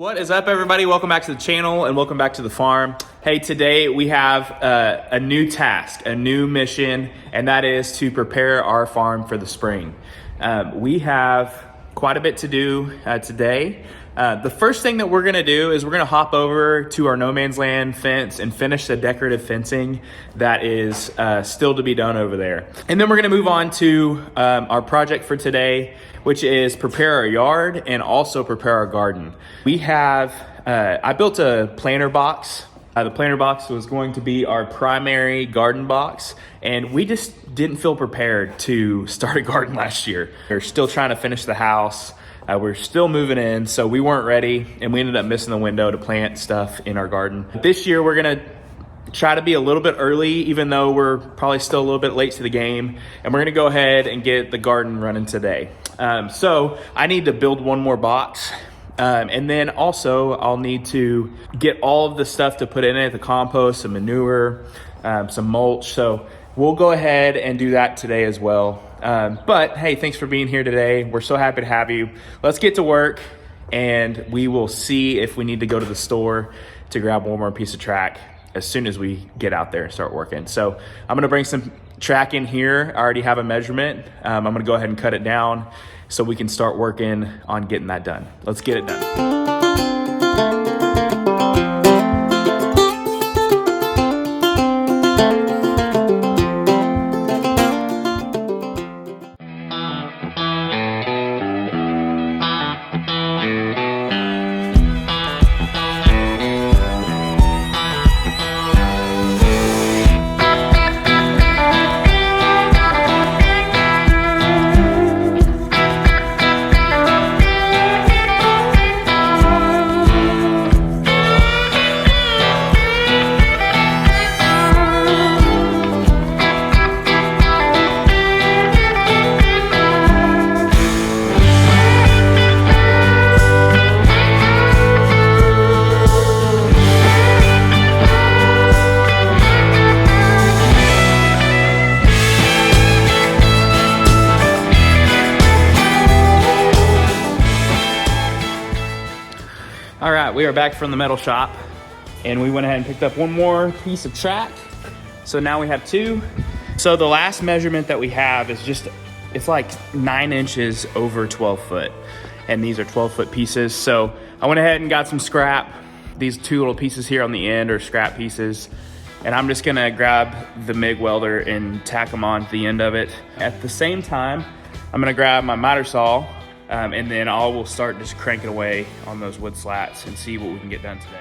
What is up, everybody? Welcome back to the channel and welcome back to the farm. Hey, today we have a new task, a new mission, and that is to prepare our farm for the spring. We have quite a bit to do today. The first thing that we're gonna do is we're gonna hop over to our no man's land fence and finish the decorative fencing that is still to be done over there. And then we're gonna move on to our project for today, which is prepare our yard and also prepare our garden. We have, I built a planter box. The planter box was going to be our primary garden box, and we just didn't feel prepared to start a garden last year. We're still trying to finish the house. We're still moving in, so we weren't ready, and we ended up missing the window to plant stuff in our garden. This year, we're gonna try to be a little bit early, even though we're probably still a little bit late to the game, and we're gonna go ahead and get the garden running today. So I need to build one more box, and then also I'll need to get all of the stuff to put in it, the compost, some manure, some mulch. So we'll go ahead and do that today as well. But hey, thanks for being here today. We're so happy to have you. Let's get to work, and we will see if we need to go to the store to grab one more piece of track as soon as we get out there and start working. So I'm gonna bring some track in here. I already have a measurement. I'm gonna go ahead and cut it down so we can start working on getting that done. Let's get it done. All right, we are back from the metal shop, and we went ahead and picked up one more piece of track. So now we have two. So the last measurement that we have is it's like 9 inches over 12 foot. And these are 12-foot pieces. So I went ahead and got some scrap. These two little pieces here on the end are scrap pieces. And I'm just gonna grab the MIG welder and tack them on to the end of it. At the same time, I'm gonna grab my miter saw, and then we'll start just cranking away on those wood slats and see what we can get done today.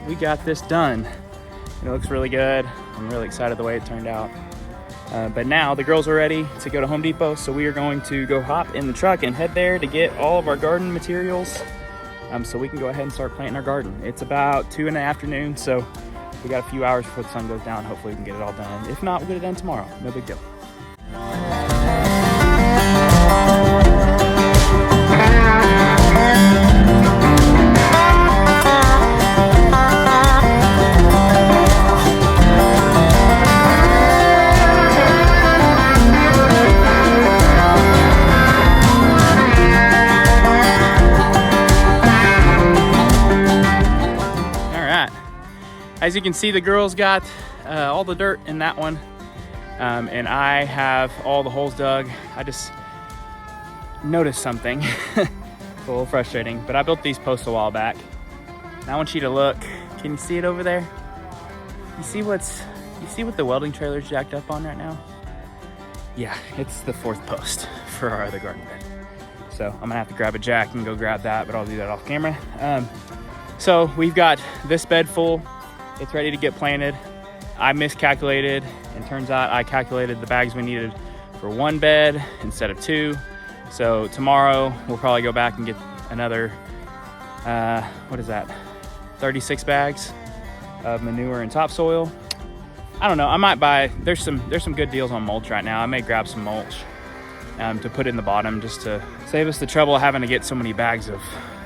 we got this done. It looks really good. I'm really excited the way it turned out. But now the girls are ready to go to Home Depot, so we are going to go hop in the truck and head there to get all of our garden materials so we can go ahead and start planting our garden. It's about 2 in the afternoon, so we got a few hours before the sun goes down. Hopefully we can get it all done. If not, we'll get it done tomorrow. No big deal. As you can see, the girls got all the dirt in that one, and I have all the holes dug. I just noticed something. It's a little frustrating, but I built these posts a while back. And I want you to look. Can you see it over there? You see what the welding trailer's jacked up on right now? Yeah, it's the 4th post for our other garden bed. So I'm gonna have to grab a jack and go grab that, but I'll do that off camera. So we've got this bed full. It's ready to get planted. I miscalculated, and turns out I calculated the bags we needed for 1 bed instead of 2. So tomorrow we'll probably go back and get another, 36 bags of manure and topsoil. I don't know, I might buy, there's some good deals on mulch right now. I may grab some mulch to put in the bottom just to save us the trouble of having to get so many bags of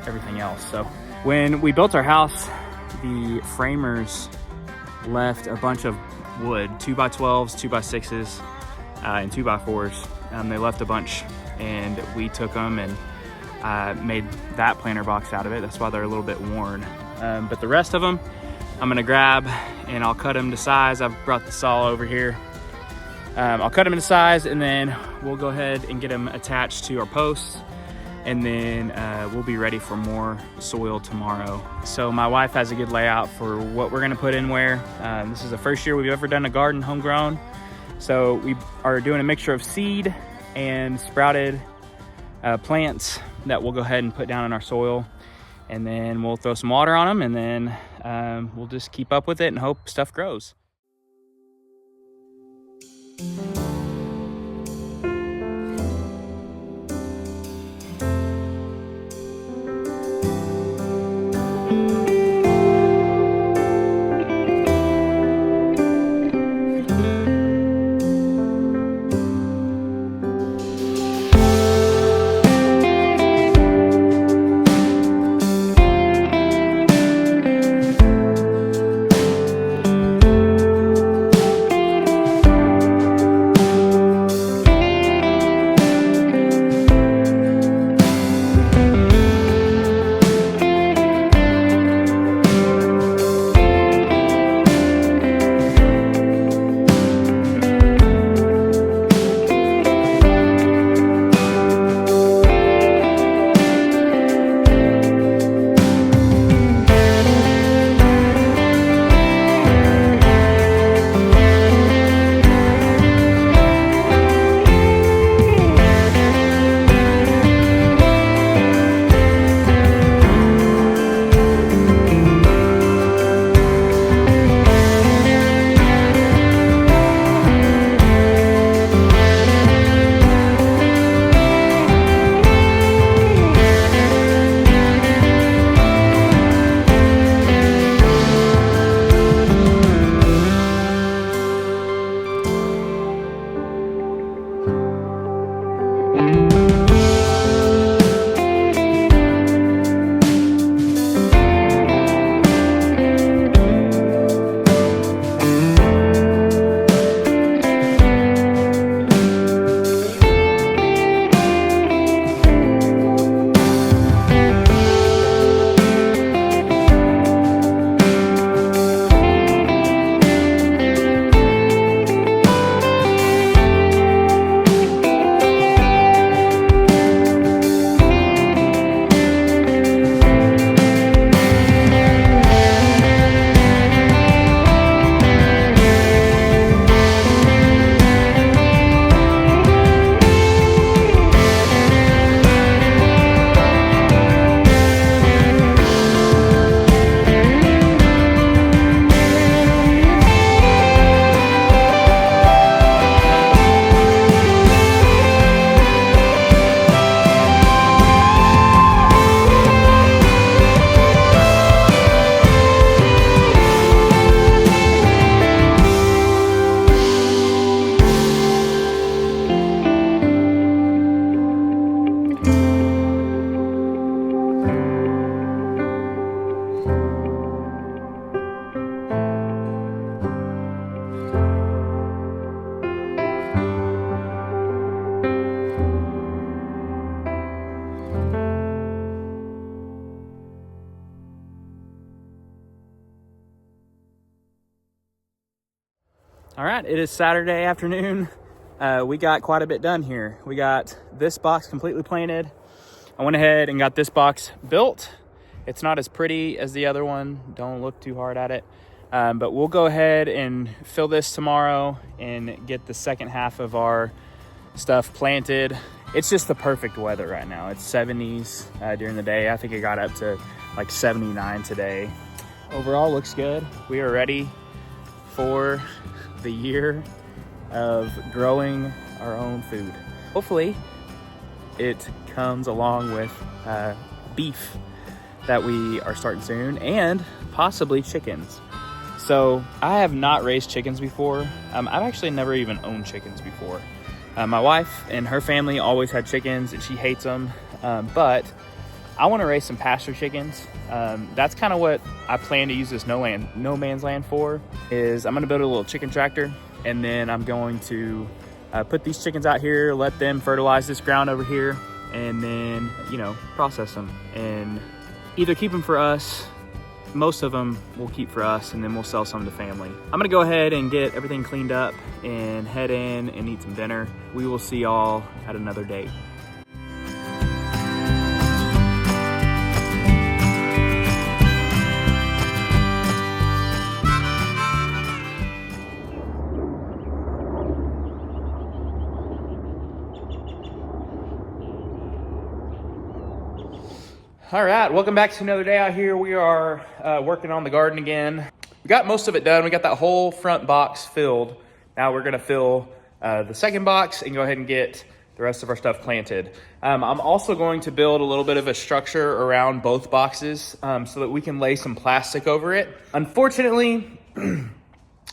everything else. So when we built our house, the framers left a bunch of wood, 2x12s, 2x6s, and 2x4s. They left a bunch, and we took them and made that planter box out of it. That's why they're a little bit worn. But the rest of them, I'm gonna grab and I'll cut them to size. I've brought the saw over here. I'll cut them into size, and then we'll go ahead and get them attached to our posts. And then we'll be ready for more soil tomorrow. So my wife has a good layout for what we're gonna put in where. This is the first year we've ever done a garden homegrown. So we are doing a mixture of seed and sprouted plants that we'll go ahead and put down in our soil. And then we'll throw some water on them, and then we'll just keep up with it and hope stuff grows. right, it is Saturday afternoon. We got quite a bit done here. We got this box completely planted. I went ahead and got this box built. It's not as pretty as the other one. Don't look too hard at it. But we'll go ahead and fill this tomorrow and get the second half of our stuff planted. It's just the perfect weather right now. It's 70s during the day. I think it got up to like 79 today. Overall, looks good. We are ready for the year of growing our own food. Hopefully it comes along with beef that we are starting soon, and possibly chickens. So I have not raised chickens before. I've actually never even owned chickens before. My wife and her family always had chickens and she hates them, but I want to raise some pasture chickens. That's kind of what I plan to use this no man's land for. Is I'm going to build a little chicken tractor, and then I'm going to put these chickens out here, let them fertilize this ground over here, and then, you know, process them and either keep them for us. Most of them we'll keep for us, and then we'll sell some to family. I'm gonna go ahead and get everything cleaned up and head in and eat some dinner. We will see y'all at another date. All right, welcome back to another day out here. We are working on the garden again. We got most of it done. We got that whole front box filled. Now we're gonna fill the second box and go ahead and get the rest of our stuff planted. I'm also going to build a little bit of a structure around both boxes so that we can lay some plastic over it. Unfortunately,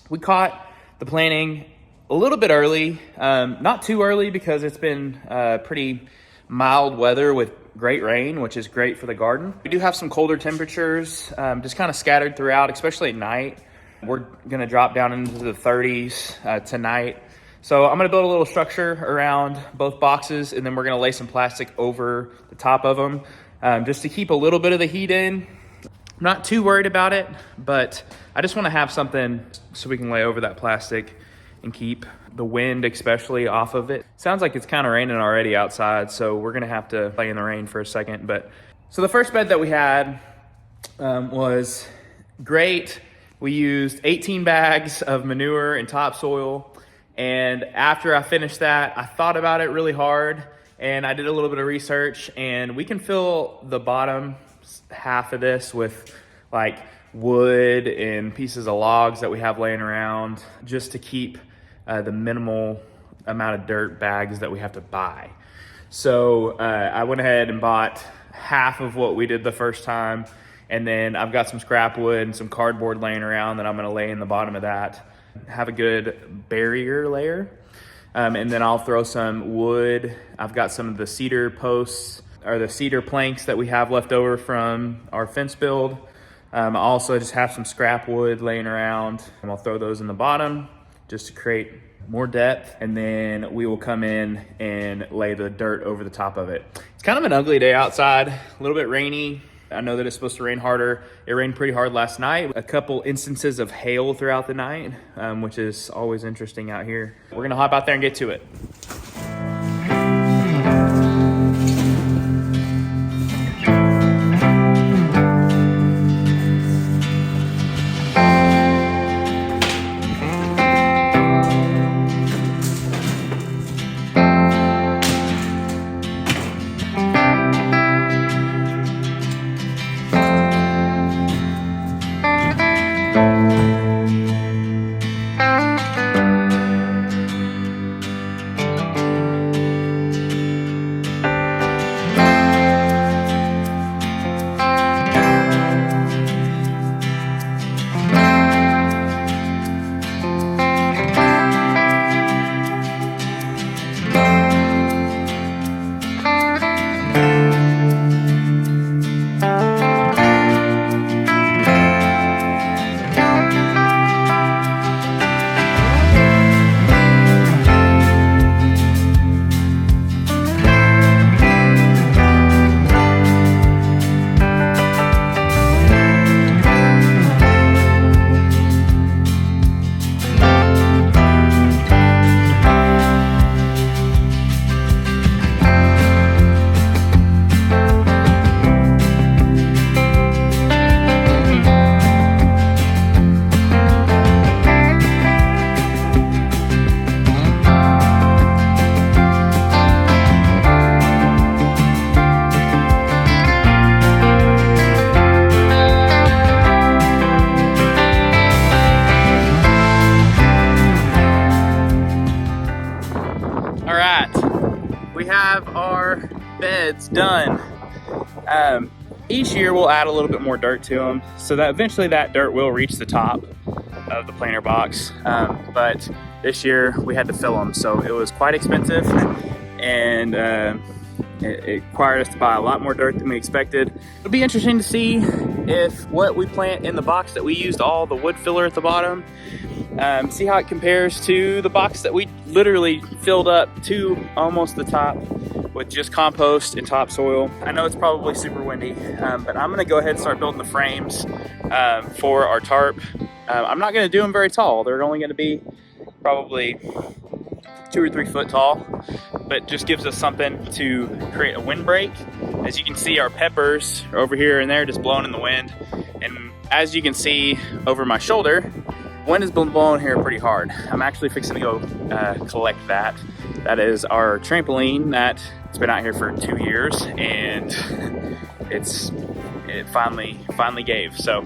we caught the planting a little bit early, not too early because it's been pretty mild weather with great rain, which is great for the garden. We do have some colder temperatures, just kind of scattered throughout, especially at night. We're gonna drop down into the 30s tonight. So I'm gonna build a little structure around both boxes, and then we're gonna lay some plastic over the top of them, just to keep a little bit of the heat in. I'm not too worried about it, but I just wanna have something so we can lay over that plastic and keep the wind especially off of it. Sounds like it's kind of raining already outside, so we're gonna have to play in the rain for a second. But so the first bed that we had was great. We used 18 bags of manure and topsoil, and after I finished that, I thought about it really hard and I did a little bit of research, and we can fill the bottom half of this with like wood and pieces of logs that we have laying around, just to keep the minimal amount of dirt bags that we have to buy. So I went ahead and bought half of what we did the first time, and then I've got some scrap wood and some cardboard laying around that I'm gonna lay in the bottom of that, have a good barrier layer, and then I'll throw some wood. I've got some of the cedar posts or the cedar planks that we have left over from our fence build. I also just have some scrap wood laying around, and I'll throw those in the bottom just to create more depth, and then we will come in and lay the dirt over the top of it. It's kind of an ugly day outside, a little bit rainy. I know that it's supposed to rain harder. It rained pretty hard last night. A couple instances of hail throughout the night, which is always interesting out here. We're gonna hop out there and get to it. All right, we have our beds done. Each year we'll add a little bit more dirt to them so that eventually that dirt will reach the top of the planter box. But this year we had to fill them, so it was quite expensive, and it required us to buy a lot more dirt than we expected. It'll be interesting to see if what we plant in the box that we used all the wood filler at the bottom, see how it compares to the box that we literally filled up to almost the top with just compost and topsoil. I know it's probably super windy, but I'm gonna go ahead and start building the frames for our tarp. I'm not gonna do them very tall. They're only gonna be probably 2 or 3 foot tall, but just gives us something to create a windbreak. As you can see, our peppers are over here and there just blowing in the wind. And as you can see over my shoulder, wind has been blowing here pretty hard. I'm actually fixing to go collect that. That is our trampoline that it's been out here for 2 years, and it finally gave. So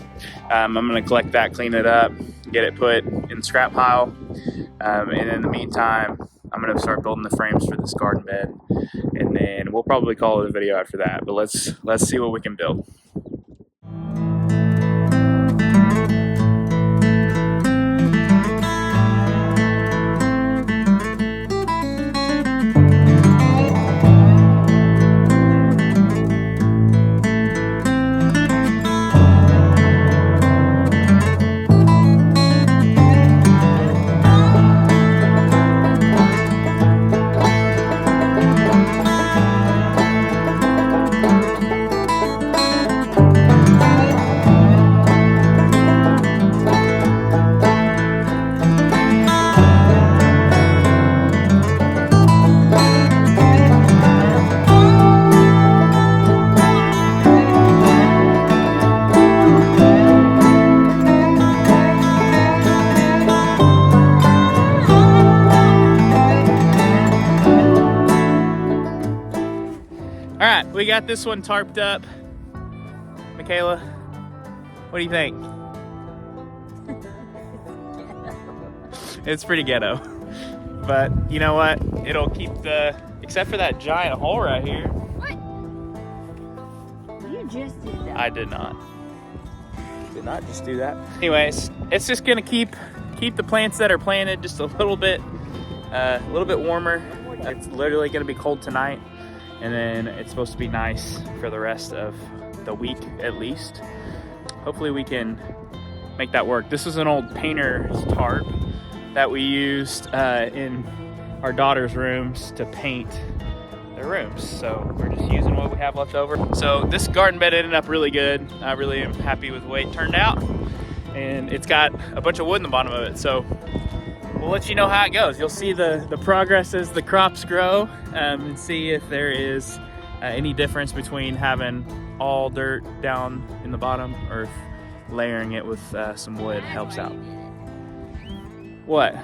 I'm gonna collect that, clean it up, get it put in the scrap pile, and in the meantime, I'm gonna start building the frames for this garden bed, and then we'll probably call it a video after that. But let's see what we can build. All right, we got this one tarped up. Michaela, what do you think? It's pretty ghetto, but you know what? It'll keep except for that giant hole right here. What? You just did that. I did not. Did not just do that. Anyways, it's just gonna keep the plants that are planted just a little bit warmer. It's literally gonna be cold tonight, and then it's supposed to be nice for the rest of the week at least. Hopefully we can make that work. This is an old painter's tarp that we used in our daughter's rooms to paint their rooms. So we're just using what we have left over. So this garden bed ended up really good. I really am happy with the way it turned out. And it's got a bunch of wood in the bottom of it. So we'll let you know how it goes. You'll see the progress as the crops grow, and see if there is any difference between having all dirt down in the bottom or if layering it with some wood helps out. What?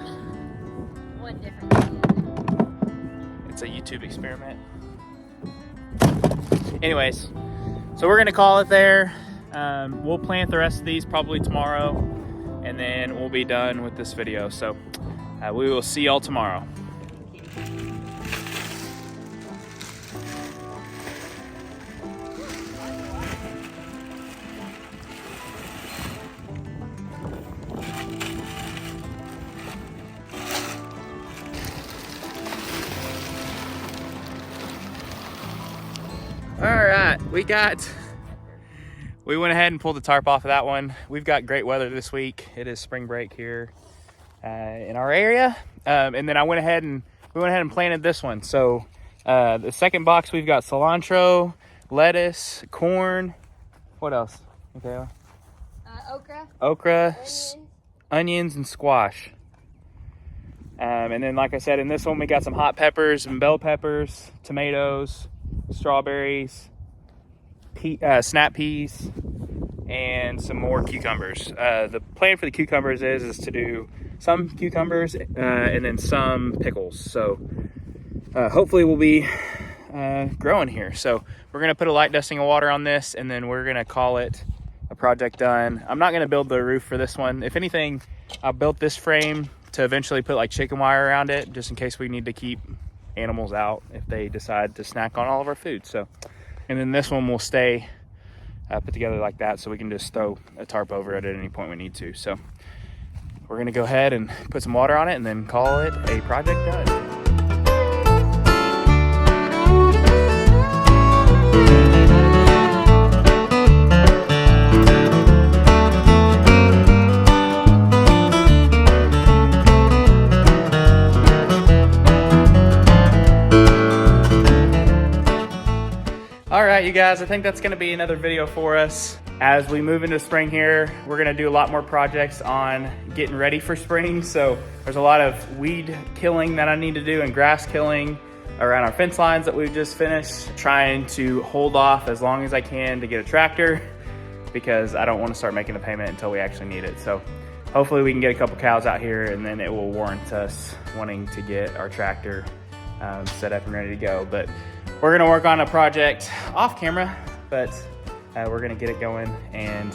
One different thing. It's a YouTube experiment. Anyways, so we're gonna call it there. We'll plant the rest of these probably tomorrow, and then we'll be done with this video. So we will see y'all tomorrow. All right, we went ahead and pulled the tarp off of that one. We've got great weather this week. It is spring break here in our area. And then we went ahead and planted this one. So the second box, we've got cilantro, lettuce, corn. What else? Okay. Okra, onions, and squash. And then, like I said, in this one, we got some hot peppers and bell peppers, tomatoes, strawberries, snap peas, and some more cucumbers. The plan for the cucumbers is to do some cucumbers and then some pickles. So hopefully we'll be growing here. So we're gonna put a light dusting of water on this, and then we're gonna call it a project done. I'm not gonna build the roof for this one. If anything, I built this frame to eventually put like chicken wire around it, just in case we need to keep animals out if they decide to snack on all of our food. So, and then this one will stay put together like that, so we can just throw a tarp over it at any point we need to. So we're gonna go ahead and put some water on it and then call it a project done. All right, you guys, I think that's gonna be another video for us. As we move into spring here, we're gonna do a lot more projects on getting ready for spring. So there's a lot of weed killing that I need to do and grass killing around our fence lines that we've just finished. Trying to hold off as long as I can to get a tractor because I don't wanna start making the payment until we actually need it. So hopefully we can get a couple cows out here and then it will warrant us wanting to get our tractor set up and ready to go. But we're gonna work on a project off camera, but we're gonna get it going, and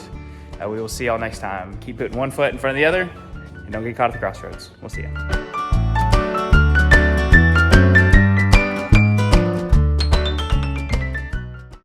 we will see y'all next time. Keep putting one foot in front of the other and don't get caught at the crossroads. We'll see ya.